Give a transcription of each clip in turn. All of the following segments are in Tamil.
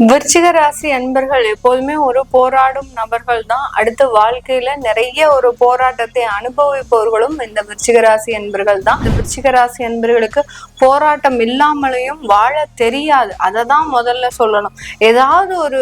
விருச்சிக ராசி அன்பர்கள் எப்போதுமே ஒரு போராடும் நபர்கள் தான். அடுத்த வாழ்க்கையில நிறைய ஒரு போராட்டத்தை அனுபவிப்பவர்களும் இந்த விருச்சிக ராசி அன்பர்கள் தான். இந்த விருச்சிக ராசி அன்பர்களுக்கு போராட்டம் இல்லாமலையும் வாழ தெரியாது. அதை தான் முதல்ல சொல்லணும். ஏதாவது ஒரு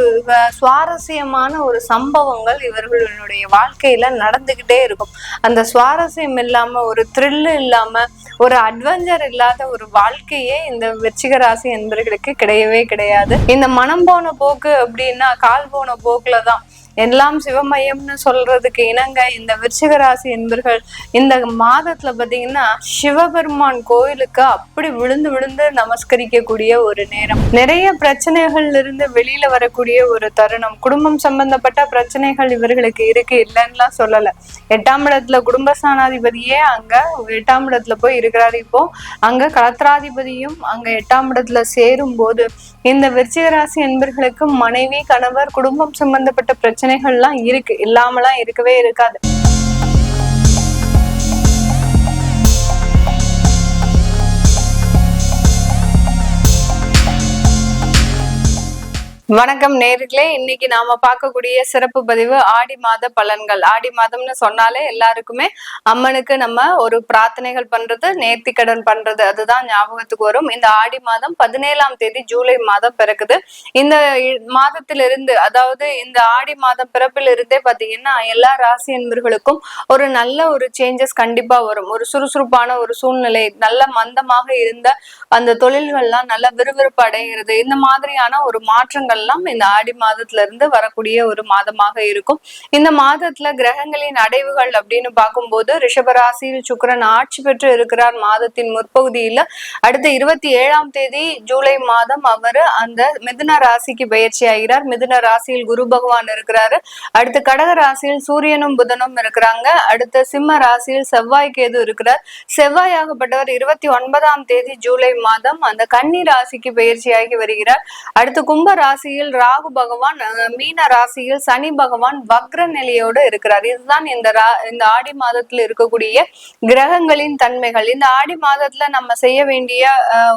சுவாரஸ்யமான ஒரு சம்பவங்கள் இவர்களுடைய வாழ்க்கையில நடந்துகிட்டே இருக்கும். அந்த சுவாரஸ்யம் இல்லாம, ஒரு த்ரில் இல்லாம, ஒரு அட்வென்ச்சர் இல்லாத ஒரு வாழ்க்கையே இந்த விருச்சிக ராசி என்பர்களுக்கு கிடையவே கிடையாது. இந்த மனம் போன போக்கு அப்படின்னா கால் போன போக்குலதான். எல்லாம் சிவமயம்னு சொல்றதுக்கு இணங்க இந்த விருச்சிக ராசி என்பர்கள் இந்த மாதத்துல பாத்தீங்கன்னா சிவபெருமான் கோயிலுக்கு அப்படி விழுந்து விழுந்து நமஸ்கரிக்கக்கூடிய ஒரு நேரம். நிறைய பிரச்சனைகள்ல இருந்து வெளியில வரக்கூடிய ஒரு தருணம். குடும்பம் சம்பந்தப்பட்ட பிரச்சனைகள் இவர்களுக்கு இருக்கு, இல்லைன்னுலாம் சொல்லல. 8ஆம் இடத்துல குடும்பஸ்தானாதிபதியே அங்க 8ஆம் இடத்துல போய் இருக்கிறாரு. இப்போ அங்க களத்திராதிபதியும் அங்க 8ஆம் இடத்துல சேரும் போது இந்த விருச்சிக ராசி என்பர்களுக்கு மனைவி, கணவர், குடும்பம் சம்பந்தப்பட்ட பிரச்சனைகள்லாம் இருக்கு, இல்லாமலாம் இருக்கவே இருக்காது. வணக்கம் நேர்களே, இன்னைக்கு நாம பார்க்கக்கூடிய சிறப்பு பதிவு ஆடி மாத பலன்கள். ஆடி மாதம்னு சொன்னாலே எல்லாருக்குமே அம்மனுக்கு நம்ம ஒரு பிரார்த்தனைகள் பண்றது, நேர்த்திக்கடன் பண்றது, அதுதான் ஞாபகத்துக்கு வரும். இந்த ஆடி மாதம் 17ஆம் தேதி ஜூலை மாதம் பிறக்குது. இந்த மாதத்திலிருந்து, அதாவது இந்த ஆடி மாதம் பிறப்பிலிருந்தே பாத்தீங்கன்னா எல்லா ராசி என்பர்களுக்கும் ஒரு நல்ல ஒரு சேஞ்சஸ் கண்டிப்பா வரும். ஒரு சுறுசுறுப்பான ஒரு சூழ்நிலை, நல்ல மந்தமாக இருந்த அந்த தொழில்கள்லாம் நல்ல விறுவிறுப்பு அடைகிறது. இந்த மாதிரியான ஒரு மாற்றங்கள் இந்த ஆடி மாதத்துல இருந்து வரக்கூடிய ஒரு மாதமாக இருக்கும். இந்த மாதத்துல கிரகங்களின் அடைவுகள் அப்படின்னு பார்க்கும்போது ரிஷபராசியில் சுக்கிரன் ஆட்சி பெற்று இருக்கிறார் மாதத்தின் முற்பகுதியில. அடுத்த 27ஆம் தேதி ஜூலை மாதம் அவரு அந்த மிதுன ராசிக்கு பயிற்சி ஆகிறார். மிதுன ராசியில் குரு பகவான் இருக்கிறாரு. அடுத்து கடக ராசியில் சூரியனும் புதனும் இருக்கிறாங்க. அடுத்த சிம்ம ராசியில் செவ்வாய் கேது இருக்கிறார். செவ்வாய் ஆகப்பட்டவர் 29ஆம் தேதி ஜூலை மாதம் அந்த கன்னி ராசிக்கு பயிற்சியாகி வருகிறார். அடுத்து கும்ப ராசி ராகு பகவான், மீன ராசியில் சனி பகவான் வக்ர நிலையோடு இருக்கிறார். இதுதான் இந்த ஆடி மாதத்துல இருக்கக்கூடிய கிரகங்களின் தன்மைகள். இந்த ஆடி மாதத்துல நம்ம செய்ய வேண்டிய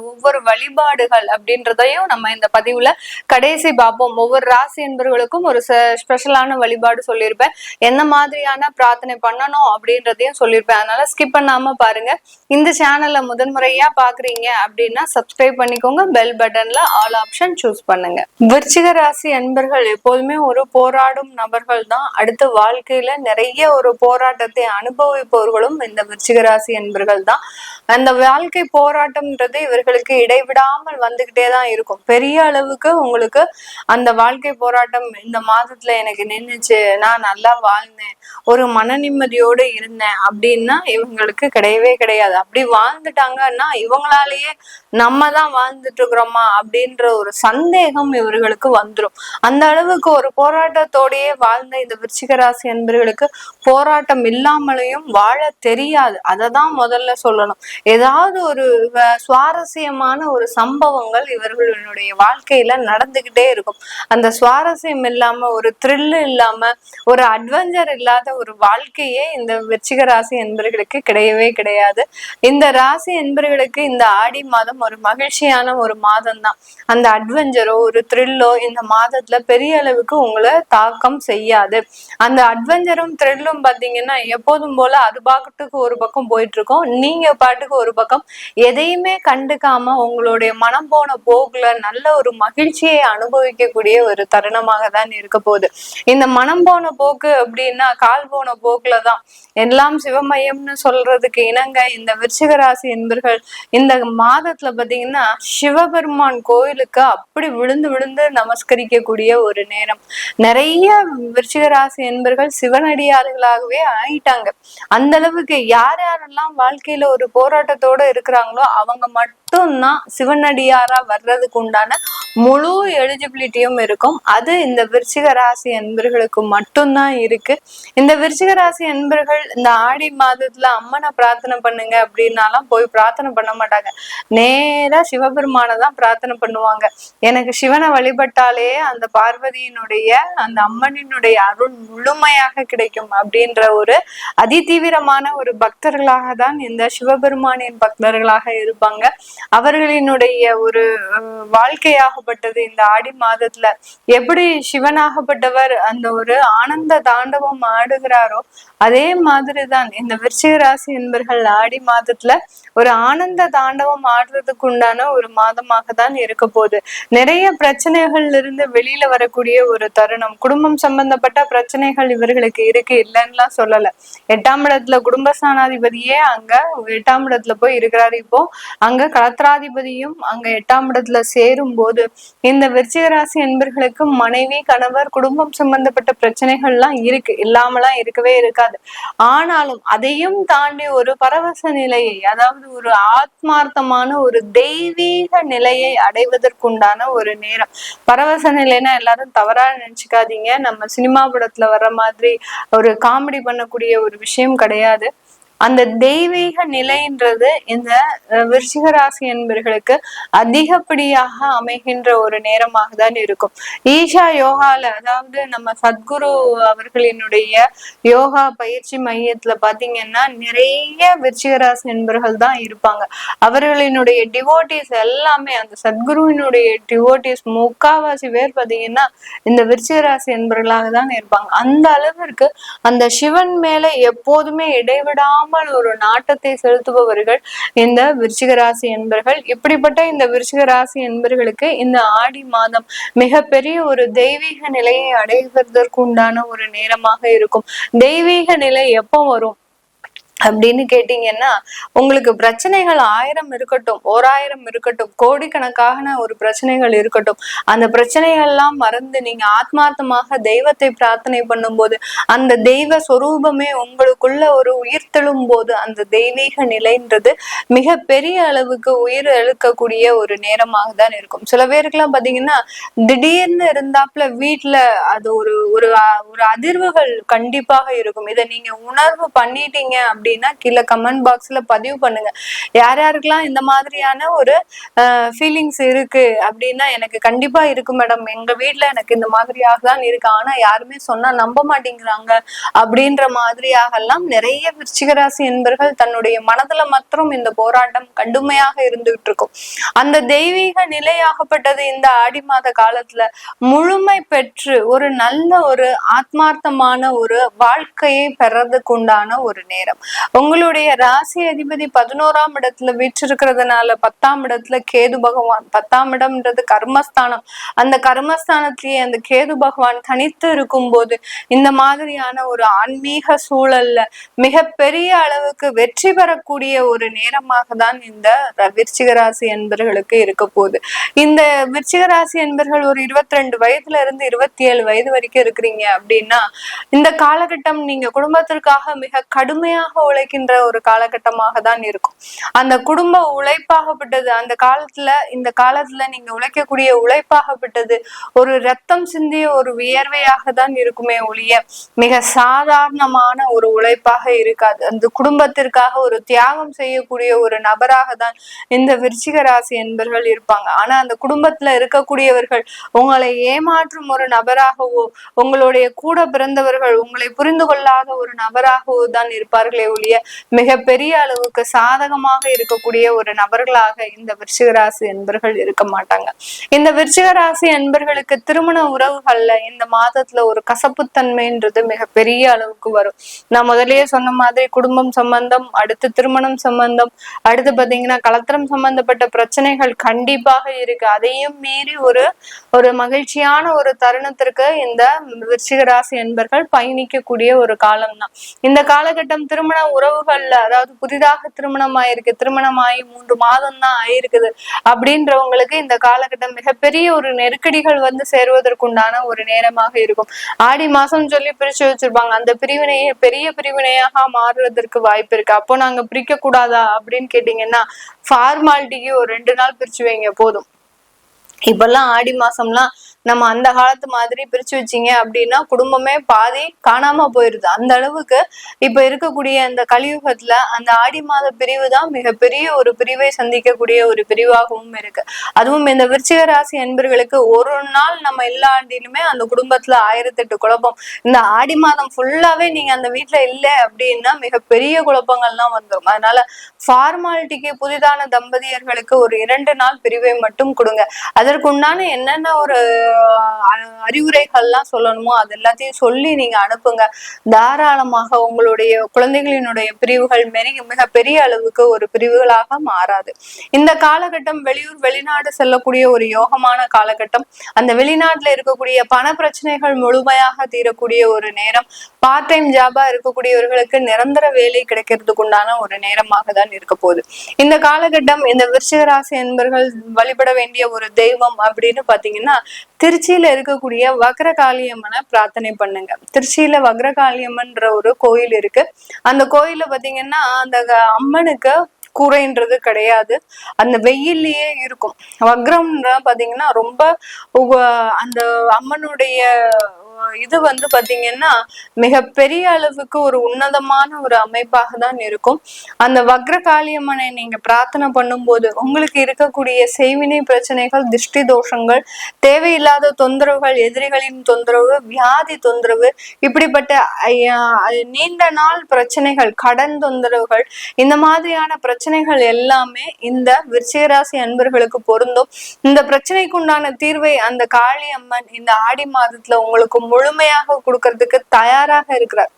ஒவ்வொரு வழிபாடுகள் அப்படின்றதையும் நம்ம இந்த பதிவுல கடைசி பார்ப்போம். ஒவ்வொரு ராசி என்பவர்களுக்கும் ஒரு ஸ்பெஷலான வழிபாடு சொல்லியிருப்பேன். என்ன மாதிரியான பிரார்த்தனை பண்ணணும் அப்படின்றதையும் சொல்லியிருப்பேன். அதனால ஸ்கிப் பண்ணாம பாருங்க. இந்த சேனல்ல முதன்முறையா பாக்குறீங்க அப்படின்னா சப்ஸ்கிரைப் பண்ணிக்கோங்க. பெல் பட்டன்ல ஆல் ஆப்ஷன் சூஸ் பண்ணுங்க. விருச்சிக ராசி அன்பர்கள் எப்போதுமே ஒரு போராடும் நபர்கள் தான். அடுத்த வாழ்க்கையில நிறைய ஒரு போராட்டத்தை அனுபவிப்பவர்களும் இந்த விருச்சிக ராசி அன்பர்கள் தான். அந்த வாழ்க்கை போராட்டம்ன்றது இவர்களுக்கு இடைவிடாமல் வந்துகிட்டே தான் இருக்கும். பெரிய அளவுக்கு உங்களுக்கு அந்த வாழ்க்கை போராட்டம் இந்த மாதத்துல எனக்கு நின்னுச்சு, நான் நல்லா வாழ்ந்தேன், ஒரு மன நிம்மதியோடு இருந்தேன் அப்படின்னா இவங்களுக்கு கிடையவே கிடையாது. அப்படி வாழ்ந்துட்டாங்கன்னா இவங்களாலேயே நம்ம தான் வாழ்ந்துட்டு இருக்கிறோமா அப்படின்ற ஒரு சந்தேகம் இவர்களுக்கு வந்துடும். அந்த அளவுக்கு ஒரு போராட்டத்தோடையே வாழ்ந்த இந்த விருச்சிக ராசி அன்பர்களுக்கு போராட்டம் இல்லாமலையும் வாழ தெரியாது. அதை தான் முதல்ல சொல்லணும். ஏதாவது ஒரு சுவாரஸ்யமான ஒரு சம்பவங்கள் இவர்களுடைய வாழ்க்கையில நடந்துகிட்டே இருக்கும். அந்த சுவாரஸ்யம் இல்லாம, ஒரு த்ரில் இல்லாம, ஒரு அட்வென்ச்சர் இல்லாத ஒரு வாழ்க்கையே இந்த விருச்சிக ராசி என்பர்களுக்கு கிடையவே கிடையாது. இந்த ராசி என்பர்களுக்கு இந்த ஆடி மாதம் ஒரு மகிழ்ச்சியான ஒரு மாதம் தான். அந்த அட்வென்ச்சரோ ஒரு த்ரில்லோ இந்த மாதத்துல பெரிய அளவுக்கு உங்களை தாக்கம் செய்யாது. அந்த அட்வென்ச்சரும் த்ரில்லும் பாத்தீங்கன்னா எப்போதும் போல அது பாட்டுக்கு ஒரு பக்கம் போயிட்டு இருக்கோம். நீங்க பாட்டுக்கு ஒரு பக்கம் எதையுமே கண்டுக்காம உங்களுடைய மனம் போன போக்குல நல்ல ஒரு மகிழ்ச்சியை அனுபவிக்கக்கூடிய ஒரு தருணமாக தான் இருக்க போகுது. இந்த மனம் போன போக்கு அப்படின்னா கால் போன போக்குலதான். எல்லாம் சிவமயம்னு சொல்றதுக்கு இணங்க இந்த விருச்சிக ராசி என்பர்கள் இந்த மாதத்துல பாத்தீங்கன்னா சிவபெருமான் கோயிலுக்கு அப்படி விழுந்து விழுந்து நமஸ்கரிக்கக்கூடிய ஒரு நேரம். நிறைய விருச்சிக ராசி என்பர்கள் சிவனடியார்களாகவே ஆயிட்டாங்க. அந்த அளவுக்கு யார் யாரெல்லாம் வாழ்க்கையில ஒரு போராட்டத்தோட இருக்கிறாங்களோ அவங்க மட்டும்தான் சிவனடியாரா வர்றதுக்கு உண்டான முழு எலிஜிபிலிட்டியும் இருக்கும். அது இந்த விருச்சிக ராசி அன்பர்களுக்கு மட்டும்தான் இருக்கு. இந்த விருச்சிக ராசி அன்பர்கள் இந்த ஆடி மாதத்துல அம்மனை பிரார்த்தனை பண்ணுங்க அப்படின்னாலாம் போய் பிரார்த்தனை பண்ண மாட்டாங்க. நேரா சிவபெருமானை தான் பிரார்த்தனை பண்ணுவாங்க. எனக்கு சிவனை வழிபட்டாலே அந்த பார்வதியினுடைய அந்த அம்மனினுடைய அருள் முழுமையாக கிடைக்கும் அப்படின்ற ஒரு அதிதீவிரமான ஒரு பக்தர்களாக தான் இந்த சிவபெருமானின் பக்தர்களாக இருப்பாங்க. அவர்களினுடைய ஒரு வாழ்க்கையாகப்பட்டது இந்த ஆடி மாதத்துல எப்படி சிவனாகப்பட்டவர் அந்த ஒரு ஆனந்த தாண்டவம் ஆடுகிறாரோ அதே மாதிரிதான் இந்த விருச்சிக ராசி என்பர்கள் ஆடி மாதத்துல ஒரு ஆனந்த தாண்டவம் ஆடுறதுக்கு உண்டான ஒரு மாதமாக தான் இருக்க போகுது. நிறைய பிரச்சனைகள்ல இருந்து வெளியில வரக்கூடிய ஒரு தருணம். குடும்பம் சம்பந்தப்பட்ட பிரச்சனைகள் இவர்களுக்கு இருக்கு, இல்லைன்னுலாம் சொல்லல. 8ஆம் இடத்துல குடும்பஸ்தானாதிபதியே அங்க 8ஆம் இடத்துல போய் இருக்கிறாரு. இப்போ அங்க களத்திராதிபதியும் அங்க 8ஆம் இடத்துல சேரும் போது இந்த விருச்சிக ராசி என்பர்களுக்கு மனைவி கணவர் குடும்பம் சம்பந்தப்பட்ட பிரச்சனைகள் எல்லாம் இருக்கு, இல்லாமலாம் இருக்கவே இருக்காது. ஆனாலும் அதையும் தாண்டி ஒரு பரவச நிலையை, அதாவது ஒரு ஆத்மார்த்தமான ஒரு தெய்வீக நிலையை அடைவதற்குண்டான ஒரு நேரம். பரவச நிலைன்னா எல்லாரும் தவறா நினைச்சுக்காதீங்க, நம்ம சினிமா படத்துல வர்ற மாதிரி ஒரு காமெடி பண்ணக்கூடிய ஒரு விஷயம் கிடையாது. அந்த தெய்வீக நிலைன்றது இந்த விருச்சிக ராசி என்பர்களுக்கு அதிகப்படியாக அமைகின்ற ஒரு நேரமாக தான் இருக்கும். ஈஷா யோகால, அதாவது நம்ம சத்குரு அவர்களினுடைய யோகா பயிற்சி மையத்துல பாத்தீங்கன்னா நிறைய விருச்சிக ராசி என்பர்கள் தான் இருப்பாங்க. அவர்களினுடைய டிவோட்டிஸ் எல்லாமே அந்த சத்குருவினுடைய டிவோட்டிஸ் முக்காவாசி பேர் பாத்தீங்கன்னா இந்த விருச்சிக ராசி என்பர்களாக தான் இருப்பாங்க. அந்த அளவிற்கு அந்த சிவன் மேல எப்போதுமே இடைவிடாம ஒரு நாட்டத்தை செலுத்துபவர்கள் இந்த விருச்சிக ராசி என்பர்கள். இப்படிப்பட்ட இந்த விருச்சிக ராசி என்பர்களுக்கு இந்த ஆடி மாதம் மிகப்பெரிய ஒரு தெய்வீக நிலையை அடைவதற்கு உண்டான ஒரு நேரமாக இருக்கும். தெய்வீக நிலை எப்போ வரும் அப்படின்னு கேட்டீங்கன்னா, உங்களுக்கு பிரச்சனைகள் 1000 இருக்கட்டும், 1000 இருக்கட்டும், கோடிக்கணக்கான ஒரு பிரச்சனைகள் இருக்கட்டும், அந்த பிரச்சனைகள் எல்லாம் மறந்து நீங்க ஆத்மார்த்தமாக தெய்வத்தை பிரார்த்தனை பண்ணும்போது அந்த தெய்வ சொரூபமே உங்களுக்குள்ள ஒரு உயிர்த்தெழும் போது அந்த தெய்வீக நிலைன்றது மிக பெரிய அளவுக்கு உயிர் எழுக்கக்கூடிய ஒரு நேரமாக தான் இருக்கும். சில பேருக்குலாம் பாத்தீங்கன்னா திடீர்னு இருந்தாப்புல வீட்டுல அது ஒரு ஒரு அதிர்வுகள் கண்டிப்பாக இருக்கும். இதை நீங்க உணர்வு பண்ணிட்டீங்க அப்படின்னா கீழே கமெண்ட் பாக்ஸ்ல பதிவு பண்ணுங்க. யார் யாருக்கெல்லாம் இந்த மாதிரியான ஒரு ஃபீலிங்ஸ் இருக்கு அப்படின்னா, எனக்கு கண்டிப்பா இருக்கு மேடம், எங்க வீட்டுல எனக்கு இந்த மாதிரியாக தான் இருக்கு, ஆனா யாருமே சொன்னா நம்ப மாட்டேங்கிறாங்க அப்படின்ற மாதிரியாக எல்லாம் நிறைய விருச்சிக ராசி என்பர்கள் தன்னுடைய மனதுல மாத்திரம் இந்த போராட்டம் கடுமையாக இருந்துகிட்டு இருக்கும். அந்த தெய்வீக நிலையாகப்பட்டது இந்த ஆடி மாத காலத்துல முழுமை பெற்று ஒரு நல்ல ஒரு ஆத்மார்த்தமான ஒரு வாழ்க்கையை பெறதுக்கு உண்டான ஒரு நேரம். உங்களுடைய ராசி அதிபதி 11ஆம் இடத்துல வீற்றிருக்கிறதுனால 10ஆம் இடத்துல கேது பகவான், 10ஆம் இடம்ன்றது கர்மஸ்தானம், அந்த கர்மஸ்தானத்திலேயே அந்த கேது பகவான் தனித்து இருக்கும் போது இந்த மாதிரியான ஒரு ஆன்மீக சூழல்ல மிகப்பெரிய அளவுக்கு வெற்றி பெறக்கூடிய ஒரு நேரமாக தான் இந்த விருச்சிக ராசி என்பர்களுக்கு இருக்க போகுது. இந்த விருச்சிக ராசி என்பர்கள் ஒரு 22 வயதுல இருந்து 27 வயது வரைக்கும் இருக்கிறீங்க அப்படின்னா, இந்த காலகட்டம் நீங்க குடும்பத்திற்காக மிக கடுமையாக உழைக்கின்ற ஒரு காலகட்டமாக தான் இருக்கும். அந்த குடும்ப உழைப்பாகப்பட்டது அந்த காலத்துல, இந்த காலத்துல நீங்க உழைக்கக்கூடிய உழைப்பாகப்பட்டது ஒரு ரத்தம் சிந்திய ஒரு வியர்வையாக தான் இருக்குமே ஒழிய மிக சாதாரணமான ஒரு உழைப்பாக இருக்காது. அந்த குடும்பத்திற்காக ஒரு தியாகம் செய்யக்கூடிய ஒரு நபராக தான் இந்த விருச்சிக ராசி என்பர்கள் இருப்பாங்க. ஆனா அந்த குடும்பத்துல இருக்கக்கூடியவர்கள் உங்களை ஏமாற்றும் ஒரு நபராகவோ, உங்களுடைய கூட பிறந்தவர்கள் உங்களை புரிந்து கொள்ளாத ஒரு நபராகவோ தான் இருப்பார்களே ஒழிய மிகப்பெரிய அளவுக்கு சாதகமாக இருக்கக்கூடிய ஒரு நபர்களாக இந்த விருச்சிக ராசி என்பர்கள் இருக்க மாட்டாங்க. இந்த விருச்சிக ராசி என்பர்களுக்கு திருமண உறவுகள்ல இந்த மாதத்துல ஒரு கசப்புத்தன்மைன்றது மிகப்பெரிய அளவுக்கு வரும். நான் முதல்லயே சொன்ன மாதிரி குடும்பம் சம்பந்தம், அடுத்து திருமணம் சம்பந்தம், அடுத்து பாத்தீங்கன்னா கலத்திரம் சம்பந்தப்பட்ட பிரச்சனைகள் கண்டிப்பாக இருக்கு. அதையும் மீறி ஒரு மகிழ்ச்சியான ஒரு தருணத்திற்கு இந்த விருச்சிக ராசி என்பர்கள் பயணிக்கக்கூடிய ஒரு காலம் தான் இந்த காலகட்டம். திருமண உறவுகள்ல, அதாவது புதிதாக திருமணம் ஆயிருக்கு, திருமணமாயி 3 மாதம் தான் ஆயிருக்குது அப்படின்றவங்களுக்கு இந்த காலகட்டம் மிகப்பெரிய ஒரு நெருக்கடிகள் வந்து சேருவதற்குண்டான ஒரு நேரமாக இருக்கும். ஆடி மாசம் சொல்லி பிரிச்சு வச்சிருப்பாங்க, அந்த பிரிவினையை பெரிய பிரிவினையாக மாறுவதற்கு வாய்ப்பு இருக்கு. அப்போ நாங்க பிரிக்க கூடாதா அப்படின்னு கேட்டீங்கன்னா, ஃபார்மாலிட்டிக்கு ஒரு 2 நாள் பிரிச்சு வைங்க போதும். இப்பெல்லாம் ஆடி மாசம்லாம் நம்ம அந்த காலத்து மாதிரி பிரிச்சு வச்சீங்க அப்படின்னா குடும்பமே பாதி காணாம போயிருது. அந்த அளவுக்கு இப்ப இருக்கக்கூடிய இந்த கலியுகத்துல அந்த ஆடி மாத பிரிவு தான் மிகப்பெரிய ஒரு பிரிவை சந்திக்கக்கூடிய ஒரு பிரிவாகவும் இருக்கு. அதுவும் இந்த விருச்சிக ராசி அன்பர்களுக்கு ஒரு நாள் நம்ம இல்லாண்டிலுமே அந்த குடும்பத்துல 1008 குழப்பம். இந்த ஆடி மாதம் ஃபுல்லாவே நீங்க அந்த வீட்டுல இல்லை அப்படின்னா மிகப்பெரிய குழப்பங்கள்லாம் வந்துடும். அதனால ஃபார்மாலிட்டிக்கு புதிதான தம்பதியர்களுக்கு ஒரு 2 நாள் பிரிவை மட்டும் கொடுங்க. அதற்குண்டான என்னென்ன ஒரு அறிவுரைகள்லாம் சொல்லணுமோ அது எல்லாத்தையும் சொல்லி நீங்க அனுப்புங்க. தாராளமாக உங்களுடைய குழந்தைகளினுடைய பிரிவுகள் மிக பெரிய அளவுக்கு ஒரு பிரிவுகளாக மாறாது. இந்த காலகட்டம் வெளியூர் வெளிநாடு செல்லக்கூடிய ஒரு யோகமான காலகட்டம். அந்த வெளிநாட்டுல இருக்கக்கூடிய பண பிரச்சனைகள் முழுமையாக தீரக்கூடிய ஒரு நேரம். பார்ட் டைம் ஜாபா இருக்கக்கூடியவர்களுக்கு நிரந்தர வேலை கிடைக்கிறதுக்கு உண்டான ஒரு நேரமாக தான் இருக்க போகுது. இந்த காலகட்டம் இந்த விருச்சிக ராசி என்பர்கள் வழிபட வேண்டிய ஒரு தெய்வம் அப்படின்னு பாத்தீங்கன்னா திருச்சியில இருக்கக்கூடிய வக்ரகாளியம்மனை பிரார்த்தனை பண்ணுங்க. திருச்சியில வக்ரகாளியம்மன்ற ஒரு கோயில் இருக்கு. அந்த கோயில பாத்தீங்கன்னா அந்த அம்மனுக்கு கூரைன்றது கிடையாது, அந்த வெயில்லயே இருக்கும். வக்ரம்ன்ற பாத்தீங்கன்னா ரொம்ப அந்த அம்மனுடைய இது பாத்தீங்கன்னா மிக பெரிய அளவுக்கு ஒரு உன்னதமான ஒரு அமைப்பாக தான் இருக்கும். அந்த வக்ரகாளியம்மனை நீங்க பிரார்த்தனை பண்ணும் போது உங்களுக்கு இருக்கக்கூடிய செய்வினை பிரச்சனைகள், திருஷ்டி தோஷங்கள், தேவையில்லாத தொந்தரவுகள், எதிரிகளின் தொந்தரவு, வியாதி தொந்தரவு, இப்படிப்பட்ட நீண்ட நாள் பிரச்சனைகள், கடன் தொந்தரவுகள், இந்த மாதிரியான பிரச்சனைகள் எல்லாமே இந்த விருச்சிகராசி அன்பர்களுக்கு பொருந்தும். இந்த பிரச்சனைக்கு உண்டான தீர்வை அந்த காளி அம்மன் இந்த ஆடி மாதத்துல உங்களுக்கு முழுமையாக கொடுக்கறதுக்கு தயாராக இருக்கிறார்.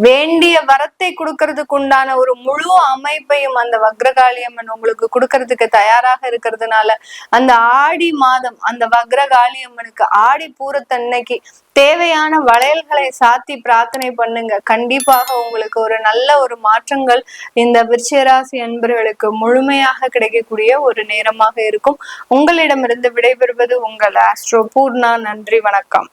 வேண்டிய வரத்தை கொடுக்கறதுக்கு உண்டான ஒரு முழு அமைப்பையும் அந்த வக்ரகாளியம்மன் உங்களுக்கு கொடுக்கறதுக்கு தயாராக இருக்கிறதுனால அந்த ஆடி மாதம் அந்த வக்ரகாளியம்மனுக்கு ஆடி பூரத்தன்னைக்கு தேவையான வளையல்களை சாத்தி பிரார்த்தனை பண்ணுங்க. கண்டிப்பாக உங்களுக்கு ஒரு நல்ல ஒரு மாற்றங்கள் இந்த விருச்சிகராசி அன்பர்களுக்கு முழுமையாக கிடைக்கக்கூடிய ஒரு நேரமாக இருக்கும். உங்களிடமிருந்து விடைபெறுவது உங்கள் ஆஸ்ட்ரோ பூர்ணா. நன்றி, வணக்கம்.